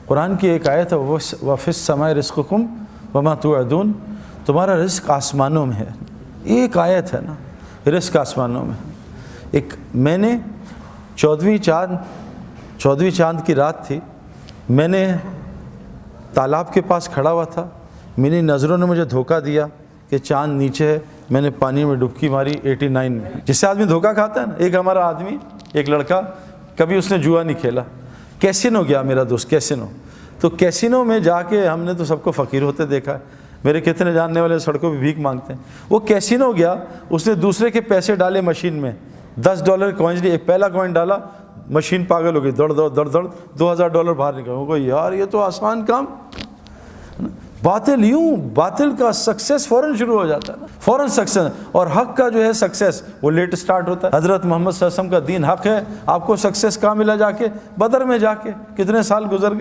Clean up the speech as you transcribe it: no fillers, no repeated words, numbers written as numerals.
कुरान की एक आयत है, वफ़िस समय रिज़्क़ुकुम वमा तुअदून, तुम्हारा रिज़्क़ आसमानों में है। एक आयत है ना, रिज़्क़ आसमानों में। एक मैंने 14वीं चाँद की रात थी, मैंने तालाब के पास खड़ा हुआ था, मेरी नज़रों ने मुझे धोखा दिया कि चाँद नीचे है, मैंने पानी में डुबकी मारी 89 में। जिससे आदमी धोखा खाता है ना, एक हमारा आदमी, एक लड़का, कभी उसने जुआ नहीं खेला, कैसीनो गया मेरा दोस्त, कैसीनो। तो कैसीनो में जाके हमने तो सबको फ़कीर होते देखा है, मेरे कितने जानने वाले सड़कों पे भीख मांगते हैं। वो कैसीनो गया, उसने दूसरे के पैसे डाले मशीन में, $10 कॉइन्स लिए, एक पहला कॉइन डाला, मशीन पागल हो गई, दौड़ दौड़ दौड़ दौड़ $2000 बाहर निकल। वो यार ये तो आसान काम। बातिल यूँ, बातिल का सक्सेस फ़ौरन शुरू हो जाता है ना, फ़ौरन सक्सेस, और हक़ का जो है सक्सेस वो लेट स्टार्ट होता है। हज़रत मोहम्मद सल्लल्लाहु अलैहि वसल्लम का दीन हक़ है, आपको सक्सेस कहाँ मिला? जाके बदर में जाके, कितने साल गुजर गए।